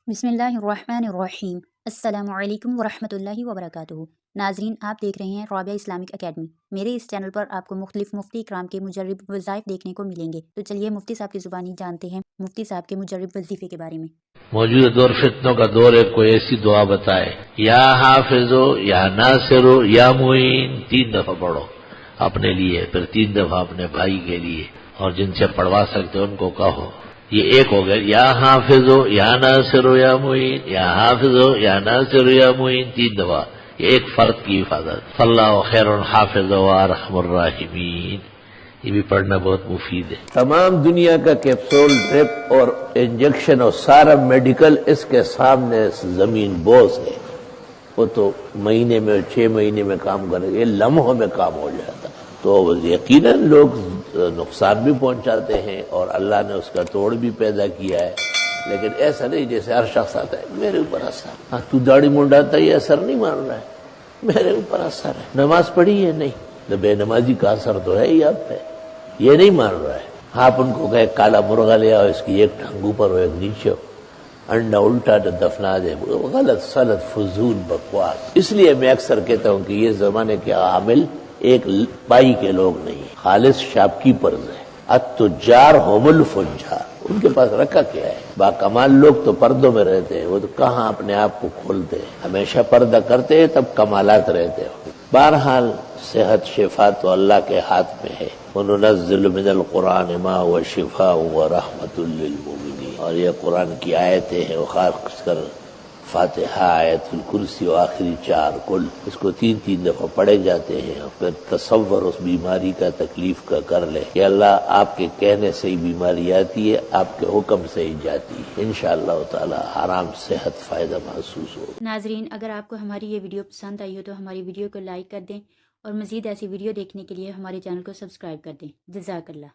बिस्मिल्लाहिर्रहमानिर्रहीम। अस्सलाम वालेकुम वरहमतुल्लाहि वबरकातुहू। नाजरीन, आप देख रहे हैं राबिया इस्लामिक एकेडमी। मेरे इस चैनल पर आपको मुख्तलिफ मुफ्ती इकराम के मुजर्रिब वज़ाइफ देखने को मिलेंगे। तो चलिए मुफ्ती साहब की ज़ुबानी जानते हैं मुफ्ती साहब के मुजर्रिब वजीफे के बारे में। मौजूदा दौर फितनों का दौर है, कोई ऐसी दुआ बताए, या हाफिजो या नासिरो या मुईन, 3 दफा पढ़ो अपने लिए, फिर 3 दफा अपने भाई के लिए, और जिनसे पढ़वा सकते हो उनको कहो। ये एक हो गया, या हाफिजो या नासिरो या मुईन, या हाफिजो या नासिरो या मुईन, 3 दफा। ये एक फर्द की हिफाजत। अल्लाह खैरुन हाफिज़ व अरहमुर राहिमीन, ये भी पढ़ना बहुत मुफीद है। तमाम दुनिया का कैप्सूल, ड्रिप और इंजेक्शन और सारा मेडिकल इसके सामने जमीन बोझ है। वो तो महीने में 6 महीने में काम करेंगे, ये लम्हों में काम हो जाता। तो यकीनन लोग नुकसान भी पहुंचाते हैं और अल्लाह ने उसका तोड़ भी पैदा किया है, लेकिन ऐसा नहीं जैसे हर शख्स आता है मेरे ऊपर असर, हाँ तू दाढ़ी मुंडाता ये असर नहीं मान रहा है, मेरे ऊपर असर है, नमाज पढ़ी है नहीं, तो बेनमाजी का असर तो है ही आप पे, ये नहीं मान रहा है। आप उनको कहे काला मुर्गा ले आओ, इसकी एक टांग ऊपर हो एक नीचे हो, अंडा उल्टा तो दफना दे, गलत सलत फजूल बकवास। इसलिए मैं अक्सर कहता हूं कि ये जमाने के आमिल एक पाई के लोग नहीं, खालिस शॉपकीपर्स है। अत्तुजार होमुल फुज्जार, उनके पास रखा क्या है? बाकमाल लोग तो पर्दों में रहते हैं, वो तो कहाँ अपने आप को खोलते हैं, हमेशा पर्दा करते हैं तब कमालात रहते हो। बहरहाल सेहत शिफा तो अल्लाह के हाथ में है। वनुनज़्ज़िलु मिनल कुरान मा हुवा शिफाअ व रहमतुल लिल मुमिनीन, और ये कुरान की आयतें हैं, खासकर फातिहा, आयतुल कुर्सी और आखिरी 4 कुल, इसको 3-3 दफा पढ़े जाते हैं। और फिर तसव्वुर उस बीमारी का, तकलीफ का कर ले कि अल्लाह आपके कहने से ही बीमारी आती है, आपके हुक्म से ही जाती है। इंशाअल्लाह ताला आराम, सेहत, फायदा महसूस हो। नाजरीन, अगर आपको हमारी ये वीडियो पसंद आई हो तो हमारी वीडियो को लाइक कर दें और मज़ीद ऐसी वीडियो देखने के लिए हमारे चैनल को सब्सक्राइब कर दें। जज़ाकल्लाह।